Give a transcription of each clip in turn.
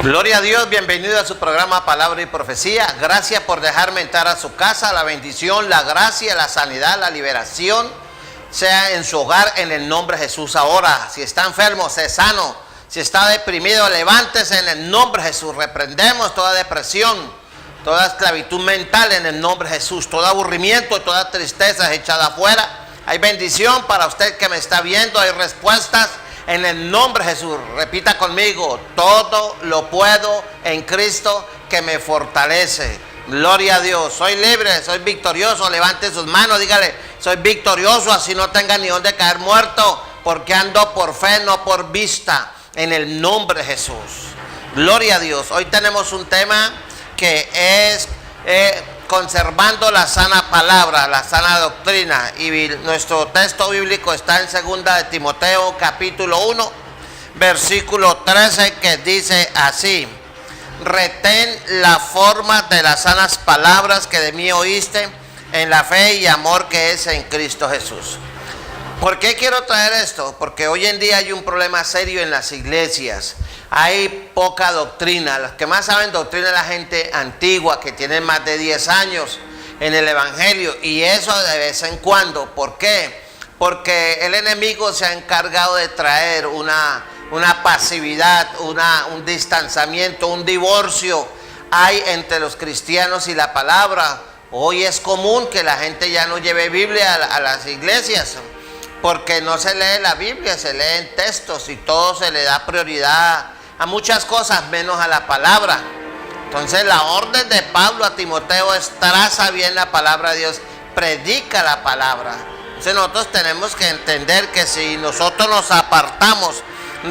Gloria a Dios, bienvenido a su programa Palabra y Profecía. Gracias por dejarme entrar a su casa. La bendición, la gracia, la sanidad, la liberación sea en su hogar en el nombre de Jesús. Ahora, si está enfermo, sé sano. Si está deprimido, levántese en el nombre de Jesús. Reprendemos toda depresión, toda esclavitud mental en el nombre de Jesús. Todo aburrimiento, toda tristeza es echada afuera. Hay bendición para usted que me está viendo. Hay respuestas en el nombre de Jesús. Repita conmigo: todo lo puedo en Cristo que me fortalece. Gloria a Dios. Soy libre, soy victorioso. Levante sus manos, dígale: soy victorioso, así no tenga ni dónde caer muerto, porque ando por fe, no por vista, en el nombre de Jesús. Gloria a Dios. Hoy tenemos un tema que es conservando la sana palabra, la sana doctrina, y nuestro texto bíblico está en 2 de Timoteo capítulo 1 versículo 13, que dice así: retén la forma de las sanas palabras que de mí oíste en la fe y amor que es en Cristo Jesús. ¿Por qué quiero traer esto? Porque hoy en día hay un problema serio en las iglesias. Hay poca doctrina. Los que más saben doctrina es la gente antigua, que tiene más de 10 años en el evangelio, y eso de vez en cuando. ¿Por qué? Porque el enemigo se ha encargado de traer una pasividad, un distanciamiento, un divorcio hay entre los cristianos y la palabra. Hoy es común que la gente ya no lleve Biblia a las iglesias, porque no se lee la Biblia, se leen textos y todo se le da prioridad a muchas cosas menos a la palabra. Entonces la orden de Pablo a Timoteo es: traza bien la palabra de Dios, predica la palabra. Entonces nosotros tenemos que entender que si nosotros nos apartamos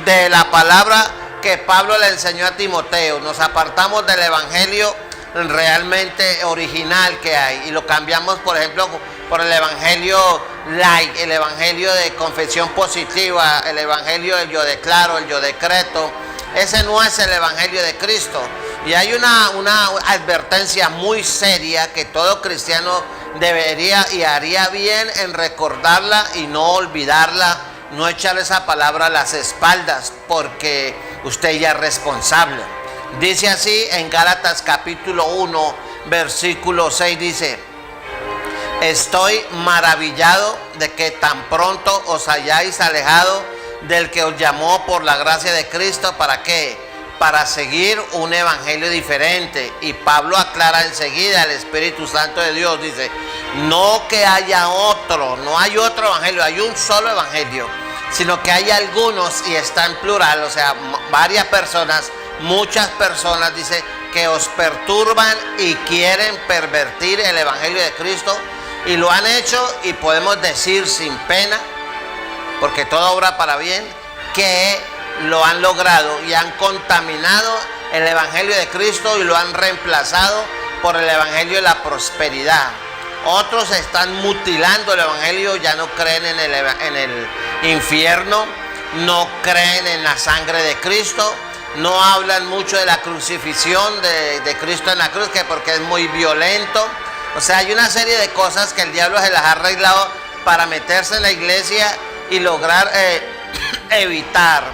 de la palabra que Pablo le enseñó a Timoteo, nos apartamos del evangelio realmente original que hay y lo cambiamos, por ejemplo, por el evangelio light, el evangelio de confesión positiva, el evangelio del yo declaro, el yo decreto, ese no es el evangelio de Cristo. Y hay una advertencia muy seria que todo cristiano debería y haría bien en recordarla y no olvidarla, no echar esa palabra a las espaldas, porque usted ya es responsable. Dice así en Gálatas capítulo 1 versículo 6, dice: estoy maravillado de que tan pronto os hayáis alejado del que os llamó por la gracia de Cristo. ¿Para qué? Para seguir un evangelio diferente. Y Pablo aclara enseguida: el Espíritu Santo de Dios dice, no que haya otro, no hay otro evangelio, hay un solo evangelio, sino que hay algunos, y está en plural, o sea, varias personas, muchas personas, dice, que os perturban y quieren pervertir el evangelio de Cristo, y lo han hecho, y podemos decir sin pena, porque todo obra para bien, que lo han logrado y han contaminado el evangelio de Cristo y lo han reemplazado por el evangelio de la prosperidad. Otros están mutilando el evangelio, ya no creen en el infierno, no creen en la sangre de Cristo, no hablan mucho de la crucifixión de Cristo en la cruz, que porque es muy violento. O sea, hay una serie de cosas que el diablo se las ha arreglado para meterse en la iglesia y lograr evitar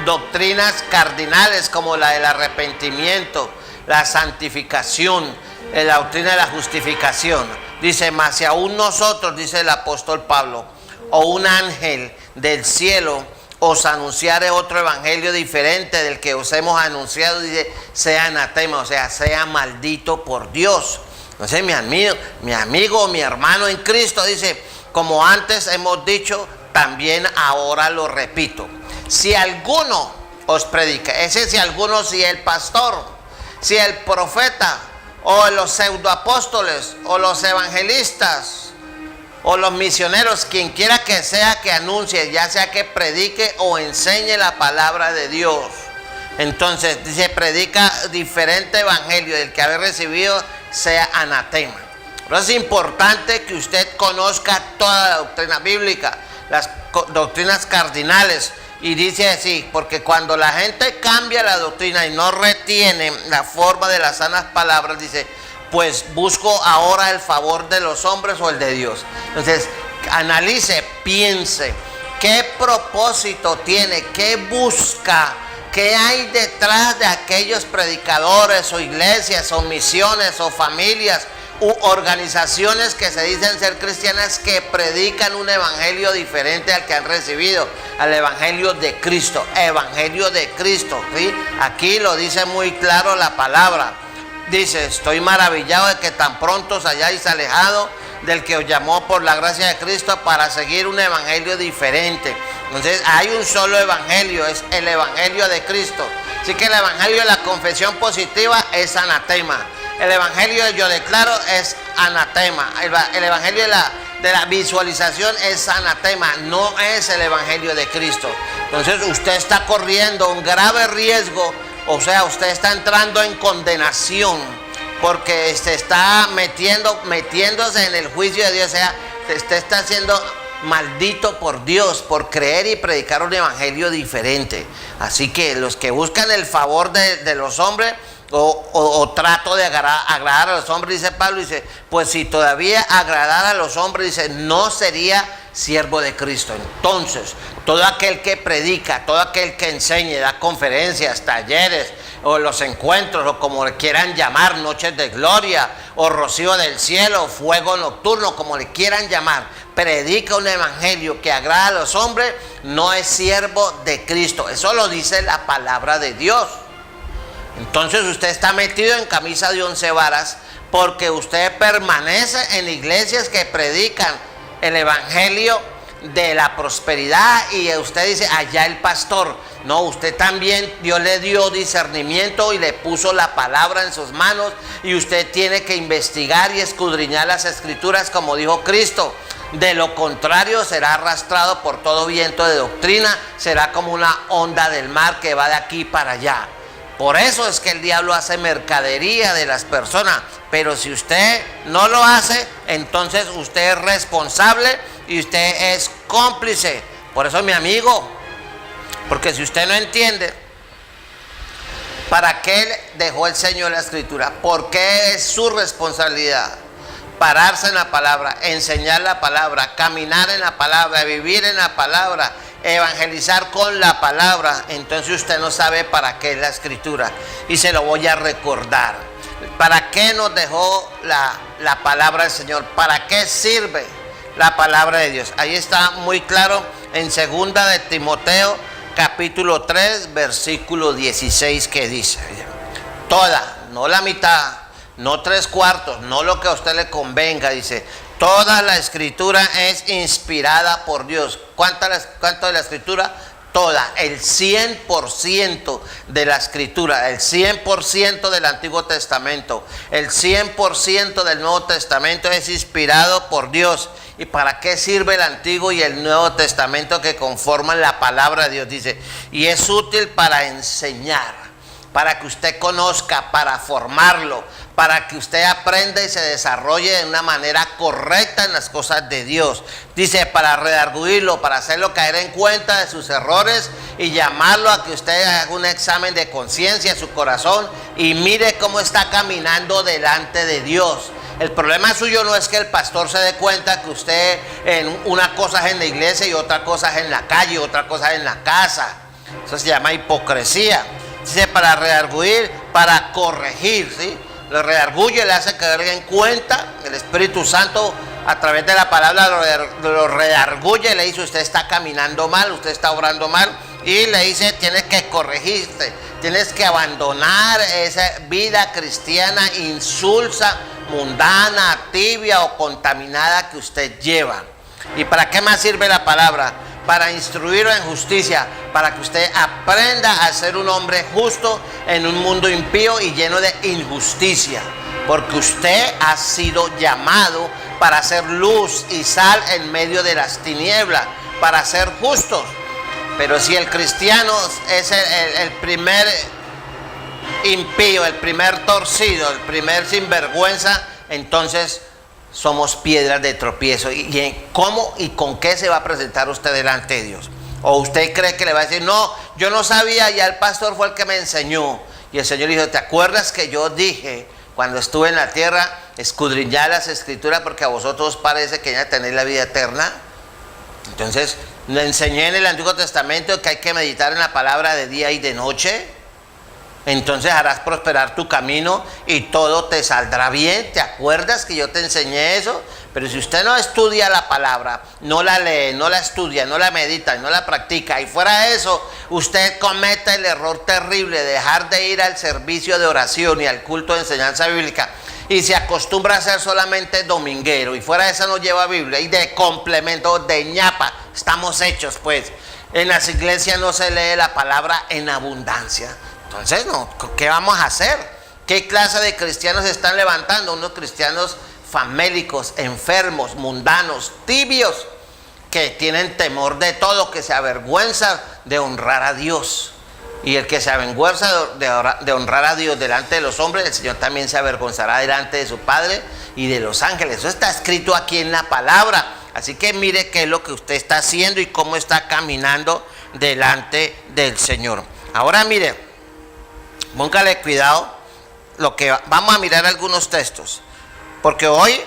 doctrinas cardinales como la del arrepentimiento, la santificación, la doctrina de la justificación. Dice: mas si aún nosotros, dice el apóstol Pablo, o un ángel del cielo os anunciare otro evangelio diferente del que os hemos anunciado, dice, sea anatema, o sea, sea maldito por Dios. Entonces mi amigo, mi hermano en Cristo, dice, como antes hemos dicho, también ahora lo repito: si alguno os predica, ese si alguno, si el pastor, si el profeta, o los pseudoapóstoles, o los evangelistas, o los misioneros, quien quiera que sea que anuncie, ya sea que predique o enseñe la palabra de Dios, entonces dice, predica diferente evangelio del que habéis recibido, sea anatema. Pero es importante que usted conozca toda la doctrina bíblica, las doctrinas cardinales. Y dice así, porque cuando la gente cambia la doctrina y no retiene la forma de las sanas palabras, dice, pues busco ahora el favor de los hombres o el de Dios. Entonces, analice, piense, qué propósito tiene, qué busca ¿qué hay detrás de aquellos predicadores o iglesias o misiones o familias u organizaciones que se dicen ser cristianas que predican un evangelio diferente al que han recibido, al evangelio de Cristo? Evangelio de Cristo, ¿sí? Aquí lo dice muy claro la palabra. Dice: estoy maravillado de que tan pronto os hayáis alejado del que os llamó por la gracia de Cristo para seguir un evangelio diferente. Entonces hay un solo evangelio, es el evangelio de Cristo. Así que el evangelio de la confesión positiva es anatema. El evangelio de yo declaro es anatema. El evangelio de la visualización es anatema, no es el evangelio de Cristo. Entonces usted está corriendo un grave riesgo, o sea, usted está entrando en condenación, porque se está metiéndose en el juicio de Dios. O sea, usted está siendo maldito por Dios por creer y predicar un evangelio diferente. Así que los que buscan el favor de los hombres, o trato de agradar a los hombres, dice Pablo, dice, pues si todavía agradar a los hombres, dice, no sería siervo de Cristo. Entonces, todo aquel que predica, todo aquel que enseñe, da conferencias, talleres, o los encuentros, o como le quieran llamar, noches de gloria, o rocío del cielo, fuego nocturno, como le quieran llamar, predica un evangelio que agrada a los hombres, no es siervo de Cristo. Eso lo dice la palabra de Dios. Entonces usted está metido en camisa de 11 varas porque usted permanece en iglesias que predican el evangelio de la prosperidad, y usted dice, allá el pastor. No, usted también, Dios le dio discernimiento y le puso la palabra en sus manos, y usted tiene que investigar y escudriñar las escrituras como dijo Cristo. De lo contrario será arrastrado por todo viento de doctrina, será como una onda del mar que va de aquí para allá. Por eso es que el diablo hace mercadería de las personas. Pero si usted no lo hace, entonces usted es responsable y usted es cómplice. Por eso, mi amigo, porque si usted no entiende para qué dejó el Señor la escritura, por qué es su responsabilidad pararse en la palabra, enseñar la palabra, caminar en la palabra, vivir en la palabra, evangelizar con la palabra, entonces usted no sabe para qué es la escritura. Y se lo voy a recordar. ¿Para qué nos dejó la palabra del Señor? ¿Para qué sirve la palabra de Dios? Ahí está muy claro en 2 de Timoteo capítulo 3 versículo 16, que dice: toda, no la mitad, no 3/4, no lo que a usted le convenga, dice, toda la escritura es inspirada por Dios. ¿Cuánto de la escritura? Toda, el 100% de la escritura, el 100% del Antiguo Testamento, el 100% del Nuevo Testamento es inspirado por Dios. ¿Y para qué sirve el Antiguo y el Nuevo Testamento que conforman la palabra de Dios? Dice, y es útil para enseñar, para que usted conozca, para formarlo, para que usted aprenda y se desarrolle de una manera correcta en las cosas de Dios. Dice, para redarguirlo, para hacerlo caer en cuenta de sus errores y llamarlo a que usted haga un examen de conciencia en su corazón y mire cómo está caminando delante de Dios. El problema suyo no es que el pastor se dé cuenta que usted en una cosa es en la iglesia y otra cosa es en la calle, otra cosa es en la casa. Eso se llama hipocresía. Dice, para redarguir, para corregir, ¿sí? Lo redarguye, le hace caer en cuenta. El Espíritu Santo a través de la palabra lo redarguye, le dice, usted está caminando mal, usted está obrando mal, y le dice, tienes que corregirte, tienes que abandonar esa vida cristiana insulsa, mundana, tibia o contaminada que usted lleva. ¿Y para qué más sirve la palabra? Para instruirlo en justicia, para que usted aprenda a ser un hombre justo en un mundo impío y lleno de injusticia, porque usted ha sido llamado para ser luz y sal en medio de las tinieblas, para ser justos. Pero si el cristiano es el primer impío, el primer torcido, el primer sinvergüenza, entonces somos piedras de tropiezo. ¿Y cómo y con qué se va a presentar usted delante de Dios? ¿O usted cree que le va a decir, no, yo no sabía, ya el pastor fue el que me enseñó? Y el Señor dijo, ¿te acuerdas que yo dije cuando estuve en la tierra, escudriñad las escrituras porque a vosotros parece que ya tenéis la vida eterna? Entonces, le enseñé en el Antiguo Testamento que hay que meditar en la palabra de día y de noche. Entonces harás prosperar tu camino y todo te saldrá bien. ¿Te acuerdas que yo te enseñé eso? Pero si usted no estudia la palabra, no la lee, no la estudia, no la medita, no la practica, y fuera de eso, usted comete el error terrible de dejar de ir al servicio de oración y al culto de enseñanza bíblica y se acostumbra a ser solamente dominguero, y fuera de eso no lleva Biblia, y de complemento, de ñapa, estamos hechos pues. En las iglesias no se lee la palabra en abundancia. Entonces, no, ¿qué vamos a hacer? ¿Qué clase de cristianos se están levantando? Unos cristianos famélicos, enfermos, mundanos, tibios, que tienen temor de todo, que se avergüenzan de honrar a Dios. Y el que se avergüenza de honrar a Dios delante de los hombres, el Señor también se avergonzará delante de su Padre y de los ángeles. Eso está escrito aquí en la palabra. Así que mire qué es lo que usted está haciendo y cómo está caminando delante del Señor. Ahora mire, póngale cuidado, vamos a mirar algunos textos, porque hoy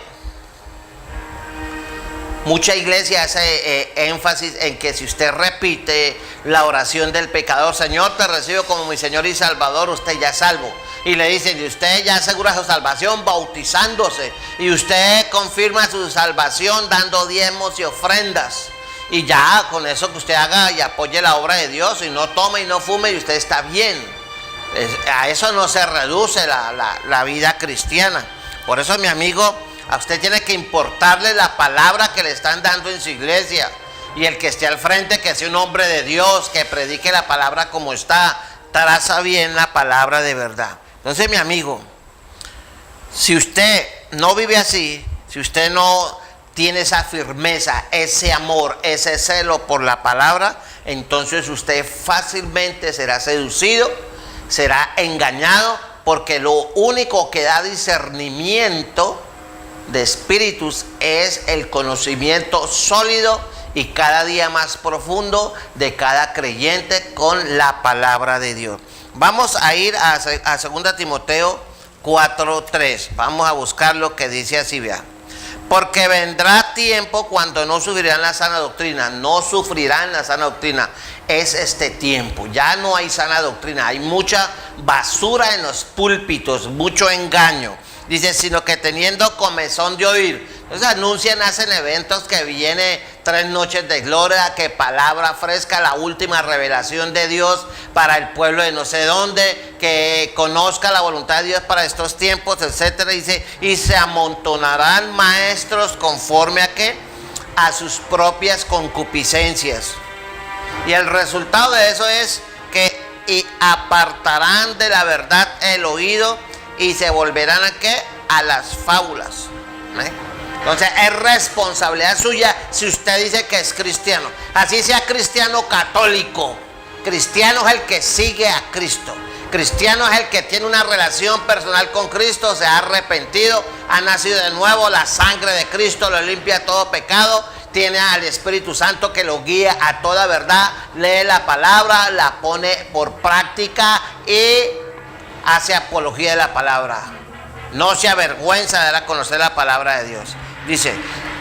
mucha iglesia hace énfasis en que si usted repite la oración del pecador, Señor, te recibo como mi Señor y Salvador, usted ya es salvo. Y le dicen, y usted ya asegura su salvación bautizándose, y usted confirma su salvación dando diezmos y ofrendas. Y ya con eso que usted haga y apoye la obra de Dios, y no tome y no fume, y usted está bien. A eso no se reduce la vida cristiana. Por eso, mi amigo, a usted tiene que importarle la palabra que le están dando en su iglesia. Y el que esté al frente, que sea un hombre de Dios, que predique la palabra como está, traza bien la palabra de verdad. Entonces, mi amigo, si usted no vive así, si usted no tiene esa firmeza, ese amor, ese celo por la palabra, entonces usted fácilmente será seducido, será engañado, porque lo único que da discernimiento de espíritus es el conocimiento sólido y cada día más profundo de cada creyente con la palabra de Dios. Vamos a ir a 2 Timoteo 4:3. Vamos a buscar lo que dice así, vea. Porque vendrá tiempo cuando no sufrirán la sana doctrina. No sufrirán la sana doctrina. Es este tiempo. Ya no hay sana doctrina. Hay mucha basura en los púlpitos, mucho engaño. Dice, sino que teniendo comezón de oír. Entonces anuncian, hacen eventos que viene 3 noches de gloria, que palabra fresca, la última revelación de Dios para el pueblo de no sé dónde, que conozca la voluntad de Dios para estos tiempos, etcétera. Dice, y se amontonarán maestros conforme a qué, a sus propias concupiscencias. Y el resultado de eso es que y apartarán de la verdad el oído y se volverán a qué, a las fábulas. Entonces es responsabilidad suya si usted dice que es cristiano. Así sea cristiano católico. Cristiano es el que sigue a Cristo. Cristiano es el que tiene una relación personal con Cristo, se ha arrepentido, ha nacido de nuevo, la sangre de Cristo lo limpia todo pecado, tiene al Espíritu Santo que lo guía a toda verdad, lee la palabra, la pone por práctica y hace apología de la palabra. No se avergüenza de dar a conocer la palabra de Dios. Dice,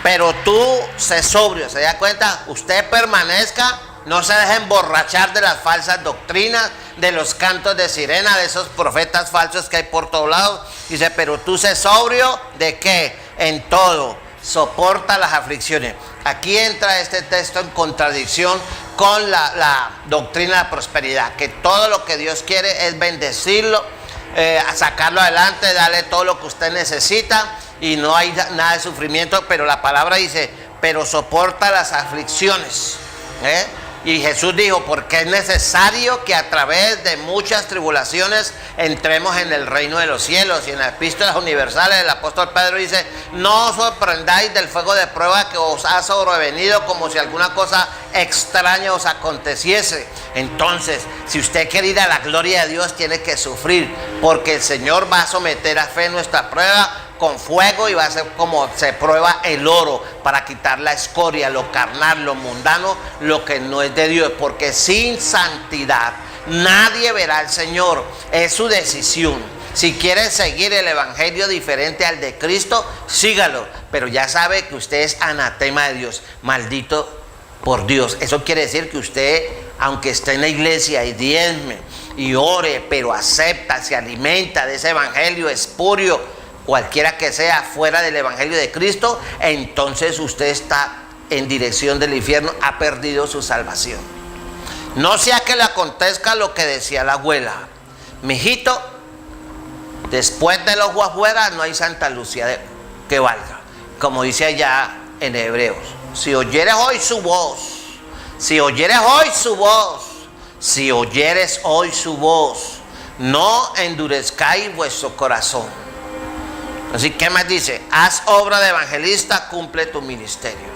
pero tú sé sobrio, ¿se da cuenta? Usted permanezca, no se deje emborrachar de las falsas doctrinas, de los cantos de sirena, de esos profetas falsos que hay por todos lados. Dice, pero tú sé sobrio, ¿de qué? En todo, soporta las aflicciones. Aquí entra este texto en contradicción con la doctrina de la prosperidad, que todo lo que Dios quiere es bendecirlo, sacarlo adelante, darle todo lo que usted necesita y no hay nada de sufrimiento, pero la palabra dice, pero soporta las aflicciones. Y Jesús dijo, porque es necesario que a través de muchas tribulaciones entremos en el reino de los cielos. Y en las epístolas universales el apóstol Pedro dice, no os sorprendáis del fuego de prueba que os ha sobrevenido como si alguna cosa extraña os aconteciese. Entonces, si usted quiere ir a la gloria de Dios, tiene que sufrir, porque el Señor va a someter a fe nuestra prueba con fuego y va a ser como se prueba el oro para quitar la escoria, lo carnal, lo mundano, lo que no es de Dios, porque sin santidad nadie verá al Señor. Es su decisión. Si quiere seguir el evangelio diferente al de Cristo, sígalo, pero ya sabe que usted es anatema de Dios, maldito por Dios. Eso quiere decir que usted, aunque esté en la iglesia y diezme y ore, pero acepta, se alimenta de ese evangelio espurio, cualquiera que sea, fuera del evangelio de Cristo, entonces usted está en dirección del infierno, ha perdido su salvación. No sea que le acontezca lo que decía la abuela: mijito, después del ojo afuera no hay Santa Lucía que valga, como dice allá en Hebreos. Si oyeres hoy su voz, si oyeres hoy su voz, si oyeres hoy su voz, no endurezcáis vuestro corazón. Así que más dice: haz obra de evangelista, cumple tu ministerio.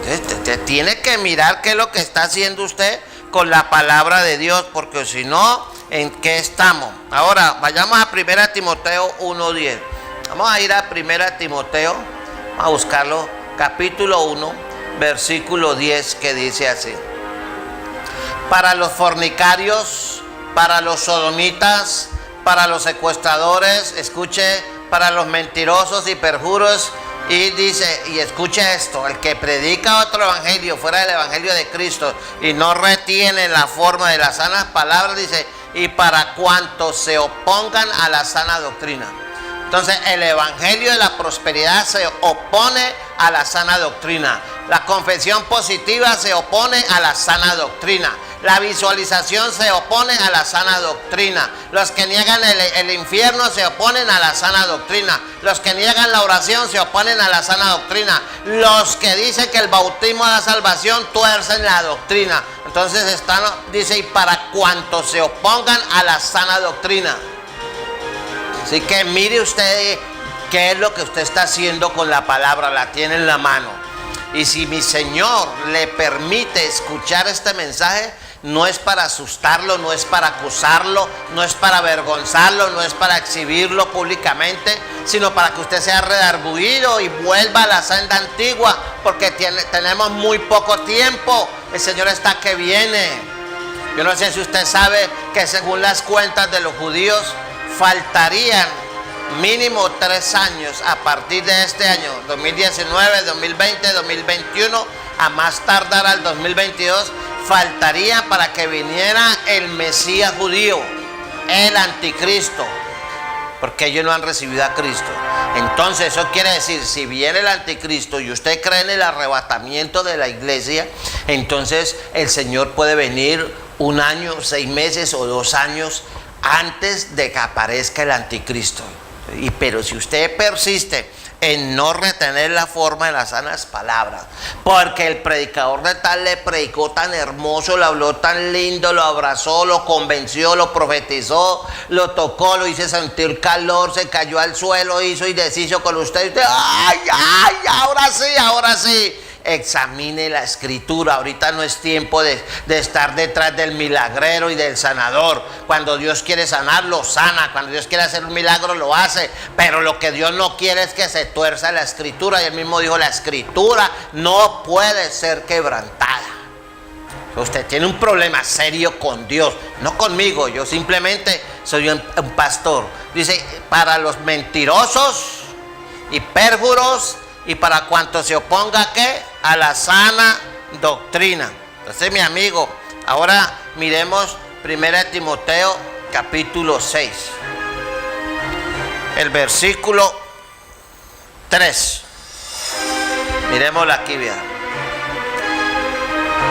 Entonces, te tiene que mirar qué es lo que está haciendo usted con la palabra de Dios, porque si no, ¿en qué estamos? Ahora, vayamos a 1 Timoteo 1:10. Vamos a ir a 1 Timoteo, vamos a buscarlo, capítulo 1, versículo 10, que dice así: para los fornicarios, para los sodomitas, para los secuestradores, escuche, para los mentirosos y perjuros. Y dice, y escuche esto: el que predica otro evangelio fuera del evangelio de Cristo y no retiene la forma de las sanas palabras, dice, y para cuantos se opongan a la sana doctrina. Entonces, el evangelio de la prosperidad se opone a la sana doctrina. La confesión positiva se opone a la sana doctrina. La visualización se opone a la sana doctrina. Los que niegan el infierno se oponen a la sana doctrina. Los que niegan la oración se oponen a la sana doctrina. Los que dicen que el bautismo da salvación tuercen la doctrina. Entonces dice, y para cuantos se opongan a la sana doctrina. Así que mire usted qué es lo que usted está haciendo con la palabra, la tiene en la mano. Y si mi Señor le permite escuchar este mensaje, no es para asustarlo, no es para acusarlo, no es para avergonzarlo, no es para exhibirlo públicamente, sino para que usted sea redarguido y vuelva a la senda antigua, porque tenemos muy poco tiempo. El Señor está que viene. Yo no sé si usted sabe que según las cuentas de los judíos, faltarían mínimo 3 años a partir de este año, 2019, 2020, 2021, a más tardar al 2022, faltaría para que viniera el Mesías judío, el anticristo, porque ellos no han recibido a Cristo. Entonces eso quiere decir, si viene el anticristo y usted cree en el arrebatamiento de la iglesia, entonces el Señor puede venir 1 año, 6 meses o 2 años antes de que aparezca el anticristo. Pero si usted persiste en no retener la forma de las sanas palabras, porque el predicador de tal le predicó tan hermoso, le habló tan lindo, lo abrazó, lo convenció, lo profetizó, lo tocó, lo hizo sentir calor, se cayó al suelo, hizo y deshizo con usted, y usted, ¡ay, ay! Ahora sí. Examine la escritura. Ahorita no es tiempo de estar detrás del milagrero y del sanador. Cuando Dios quiere sanar, lo sana. Cuando Dios quiere hacer un milagro, lo hace. Pero lo que Dios no quiere es que se tuerza la escritura. Y él mismo dijo, la escritura no puede ser quebrantada. Usted tiene un problema serio con Dios, no conmigo. Yo simplemente soy un pastor. Dice, para los mentirosos y perjuros, y para cuanto se oponga ¿qué? A la sana doctrina. Entonces, mi amigo, ahora miremos 1 Timoteo capítulo 6, el versículo 3. Miremoslo aquí, bien.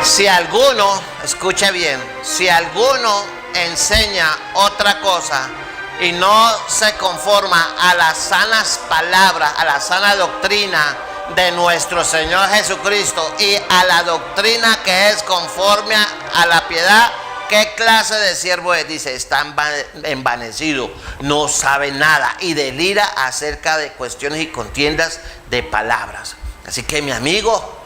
Si alguno, escuche bien, si alguno enseña otra cosa y no se conforma a las sanas palabras, a la sana doctrina de nuestro Señor Jesucristo y a la doctrina que es conforme a la piedad, ¿qué clase de siervo es? Dice, está envanecido, no sabe nada y delira acerca de cuestiones y contiendas de palabras. Así que, mi amigo,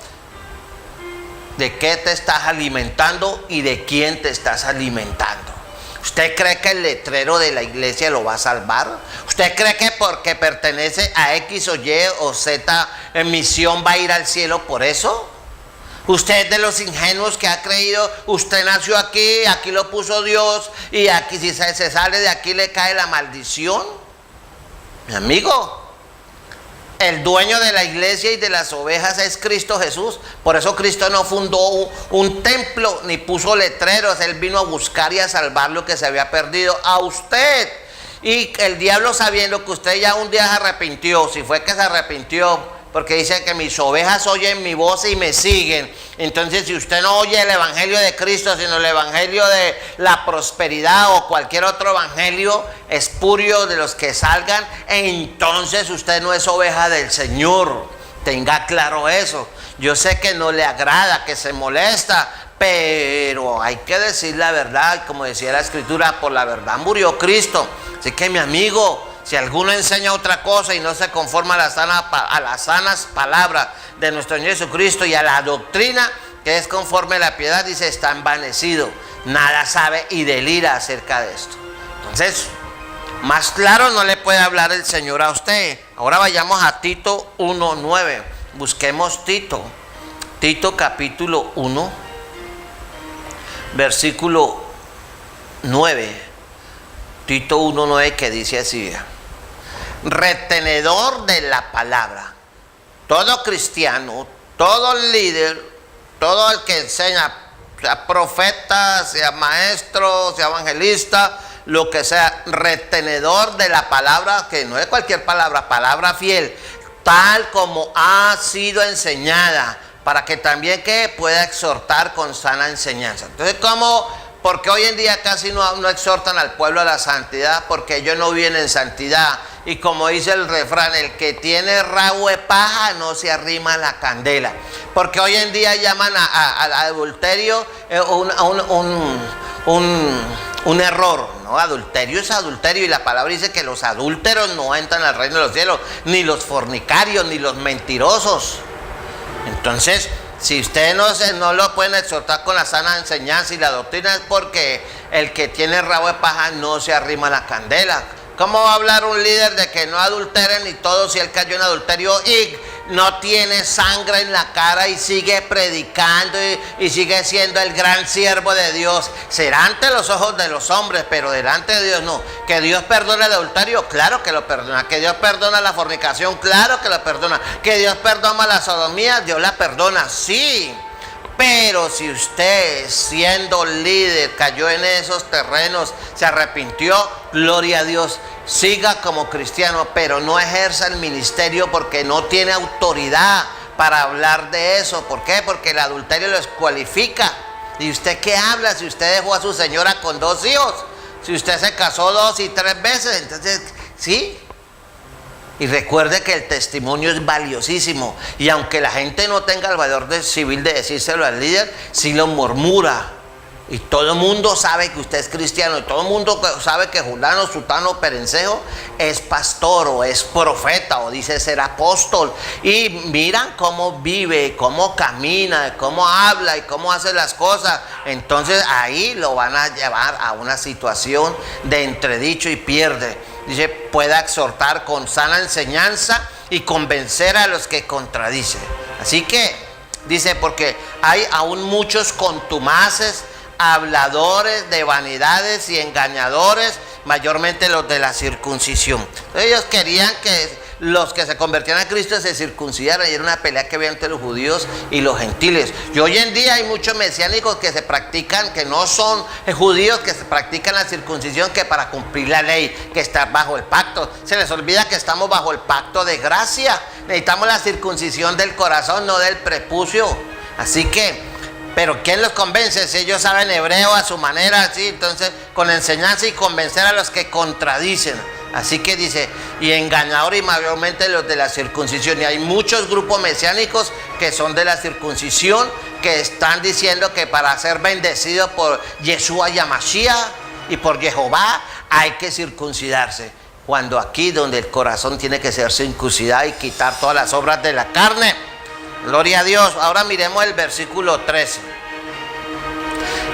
¿de qué te estás alimentando y de quién te estás alimentando? ¿Usted cree que el letrero de la iglesia lo va a salvar? ¿Usted cree que porque pertenece a X o Y o Z misión va a ir al cielo por eso? ¿Usted es de los ingenuos que ha creído, usted nació aquí, aquí lo puso Dios y aquí si se sale de aquí le cae la maldición? Mi amigo, el dueño de la iglesia y de las ovejas es Cristo Jesús. Por eso Cristo no fundó un templo ni puso letreros. Él vino a buscar y a salvar lo que se había perdido, a usted. Y el diablo, sabiendo que usted ya un día se arrepintió, si fue que se arrepintió, porque dice que mis ovejas oyen mi voz y me siguen. Entonces, si usted no oye el evangelio de Cristo, sino el evangelio de la prosperidad o cualquier otro evangelio espurio de los que salgan, entonces usted no es oveja del Señor. Tenga claro eso. Yo sé que no le agrada, que se molesta, pero hay que decir la verdad. Como decía la Escritura, por la verdad murió Cristo. Así que, mi amigo, si alguno enseña otra cosa y no se conforma a las sanas palabras de nuestro Señor Jesucristo y a la doctrina que es conforme a la piedad, dice, está envanecido, nada sabe y delira acerca de esto. Entonces, más claro no le puede hablar el Señor a usted. Ahora vayamos a Tito 1:9. Busquemos Tito. Tito capítulo 1, versículo 9. Tito 1:9, que dice así: retenedor de la palabra. Todo cristiano, todo líder, todo el que enseña, sea profeta, sea maestro, sea evangelista, lo que sea, retenedor de la palabra, que no es cualquier palabra, palabra fiel, tal como ha sido enseñada, para que también que pueda exhortar con sana enseñanza. Entonces, porque hoy en día casi no exhortan al pueblo a la santidad, porque ellos no viven en santidad. Y como dice el refrán, el que tiene rabo de paja no se arrima a la candela. Porque hoy en día llaman al adulterio un error, ¿no? Adulterio es adulterio, y la palabra dice que los adúlteros no entran al reino de los cielos, ni los fornicarios, ni los mentirosos. Entonces, si ustedes no lo pueden exhortar con la sana enseñanza y la doctrina, es porque el que tiene rabo de paja no se arrima a la candela. ¿Cómo va a hablar un líder de que no adulteren y todo si él cayó en adulterio y no tiene sangre en la cara y sigue predicando y sigue siendo el gran siervo de Dios? Será ante los ojos de los hombres, pero delante de Dios no. Que Dios perdona el adulterio, claro que lo perdona. Que Dios perdona la fornicación, claro que lo perdona. Que Dios perdona la sodomía, Dios la perdona, sí. Pero si usted, siendo líder, cayó en esos terrenos, se arrepintió, gloria a Dios, siga como cristiano, pero no ejerza el ministerio porque no tiene autoridad para hablar de eso. ¿Por qué? Porque el adulterio lo descualifica. ¿Y usted qué habla si usted dejó a su señora con 2 hijos? Si usted se casó 2 y 3 veces, entonces, ¿sí? Y recuerde que el testimonio es valiosísimo. Y aunque la gente no tenga el valor civil de decírselo al líder, sí lo murmura. Y todo el mundo sabe que usted es cristiano. Y todo el mundo sabe que fulano, sutano, perencejo es pastor o es profeta o dice ser apóstol. Y miran cómo vive, cómo camina, cómo habla y cómo hace las cosas. Entonces ahí lo van a llevar a una situación de entredicho y pierde. Dice, pueda exhortar con sana enseñanza y convencer a los que contradicen. Así que, dice, porque hay aún muchos contumaces, habladores de vanidades y engañadores, mayormente los de la circuncisión. Ellos querían que los que se convertían a Cristo se circuncidaran, y era una pelea que había entre los judíos y los gentiles. Y hoy en día hay muchos mesiánicos que se practican, que no son judíos, que se practican la circuncisión, que para cumplir la ley, que está bajo el pacto. Se les olvida que estamos bajo el pacto de gracia. Necesitamos la circuncisión del corazón, no del prepucio. Así que, pero ¿quién los convence? Si ellos saben hebreo a su manera, así, entonces con enseñanza y convencer a los que contradicen. Así que dice, y engañador, y mayormente los de la circuncisión. Y hay muchos grupos mesiánicos que son de la circuncisión, que están diciendo que para ser bendecido por Yeshua y Mashiach y por Jehová hay que circuncidarse. Cuando aquí donde el corazón tiene que ser circuncidado y quitar todas las obras de la carne. Gloria a Dios. Ahora miremos el versículo 13.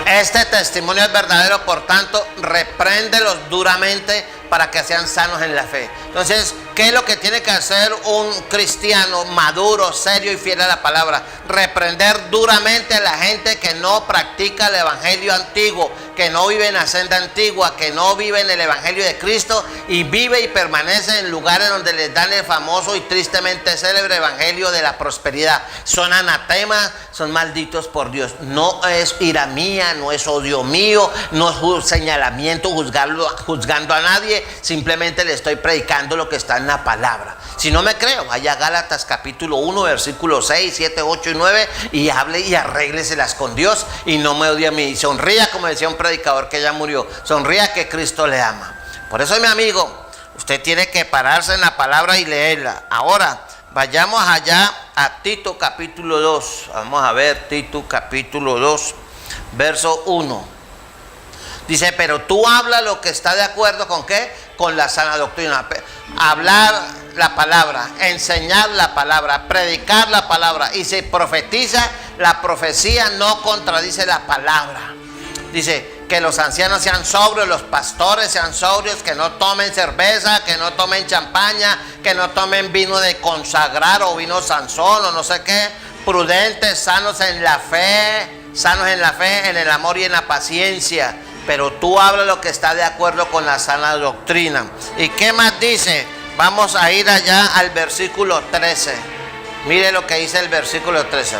Este testimonio es verdadero, por tanto, repréndelos duramente para que sean sanos en la fe. Entonces, ¿Qué es lo que tiene que hacer un cristiano maduro, serio y fiel a la palabra? Reprender duramente a la gente que no practica el evangelio antiguo, que no vive en la senda antigua, que no vive en el evangelio de Cristo y vive y permanece en lugares donde les dan el famoso y tristemente célebre evangelio de la prosperidad. Son anatemas, son malditos por Dios. No es ira mía, no es odio mío, no es señalamiento juzgando a nadie, simplemente le estoy predicando lo que está en la palabra. Si no me creo, vaya a Gálatas capítulo 1, versículos 6, 7, 8 y 9 y hable y arrégleselas con Dios y no me odie a mí. Sonría, como decía un predicador que ya murió, sonría que Cristo le ama. Por eso, mi amigo, usted tiene que pararse en la palabra y leerla. Ahora, vayamos allá a Tito capítulo 2. Vamos a ver Tito capítulo 2, verso 1. Dice, pero tú habla lo que está de acuerdo con ¿qué? Con la sana doctrina. Hablar la palabra, enseñar la palabra, predicar la palabra. Y si profetiza, la profecía no contradice la palabra. Dice que los ancianos sean sobrios, los pastores sean sobrios, que no tomen cerveza, que no tomen champaña, que no tomen vino de consagrar o vino Sansón o no sé qué. Prudentes, sanos en la fe, en el amor y en la paciencia. Pero tú habla lo que está de acuerdo con la sana doctrina. ¿Y qué más dice? Vamos a ir allá al versículo 13. Mire lo que dice el versículo 13.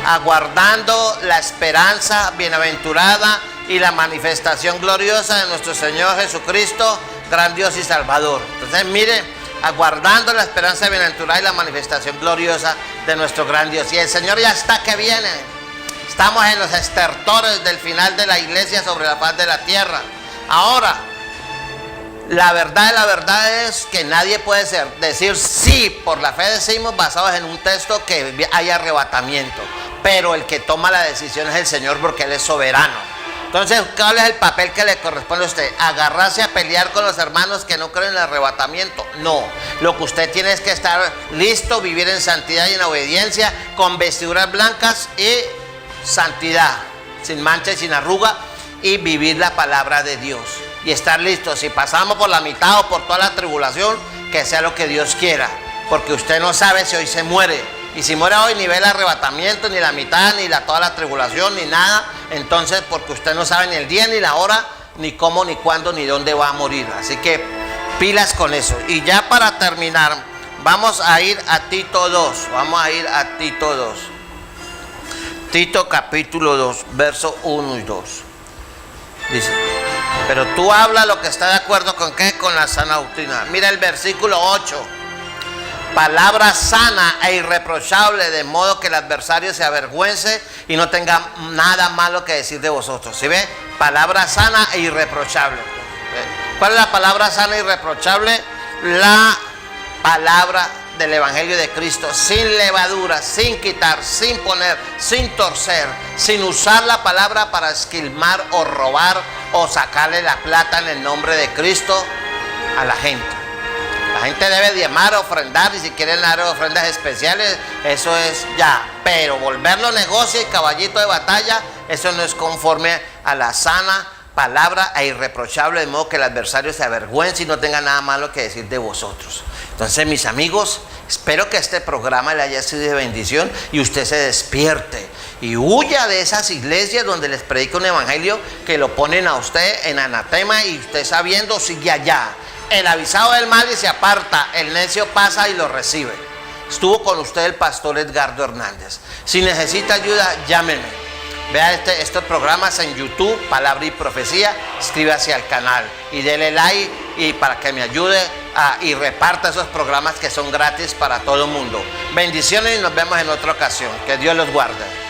Aguardando la esperanza bienaventurada y la manifestación gloriosa de nuestro Señor Jesucristo, gran Dios y Salvador. Entonces, mire, aguardando la esperanza bienaventurada y la manifestación gloriosa de nuestro gran Dios. Y el Señor ya está que viene. Estamos en los estertores del final de la iglesia sobre la faz de la tierra. Ahora, la verdad es que nadie puede decir sí, por la fe decimos, basados en un texto que hay arrebatamiento. Pero el que toma la decisión es el Señor porque Él es soberano. Entonces, ¿cuál es el papel que le corresponde a usted? ¿Agarrarse a pelear con los hermanos que no creen en el arrebatamiento? No. Lo que usted tiene es que estar listo, vivir en santidad y en obediencia, con vestiduras blancas y santidad, sin mancha y sin arruga, y vivir la palabra de Dios y estar listos. Si pasamos por la mitad o por toda la tribulación, que sea lo que Dios quiera, porque usted no sabe si hoy se muere, y si muere hoy ni ve el arrebatamiento, ni la mitad, ni toda la tribulación, ni nada. Entonces, porque usted no sabe ni el día, ni la hora, ni cómo, ni cuándo, ni dónde va a morir. Así que pilas con eso. Y ya para terminar, vamos a ir a Tito 2. Tito capítulo 2, verso 1 y 2. Dice, pero tú habla lo que está de acuerdo con ¿qué? Con la sana doctrina. Mira el versículo 8. Palabra sana e irreprochable, de modo que el adversario se avergüence y no tenga nada malo que decir de vosotros. ¿Sí ve? Palabra sana e irreprochable. ¿Cuál es la palabra sana e irreprochable? La palabra del evangelio de Cristo, sin levadura, sin quitar, sin poner, sin torcer, sin usar la palabra para esquilmar o robar o sacarle la plata en el nombre de Cristo a la gente. La gente debe diezmar, ofrendar, y si quieren dar ofrendas especiales, eso es ya. Pero volverlo negocio y caballito de batalla, eso no es conforme a la sana palabra e irreprochable, de modo que el adversario se avergüence y no tenga nada malo que decir de vosotros. Entonces, mis amigos, espero que este programa le haya sido de bendición y usted se despierte y huya de esas iglesias donde les predica un evangelio que lo ponen a usted en anatema y usted sabiendo sigue allá. El avisado del mal y se aparta, el necio pasa y lo recibe. Estuvo con usted el pastor Edgardo Hernández. Si necesita ayuda, llámeme. Vea estos programas en YouTube, Palabra y Profecía, escríbase al canal y dele like y para que me ayude y reparta esos programas que son gratis para todo el mundo. Bendiciones y nos vemos en otra ocasión. Que Dios los guarde.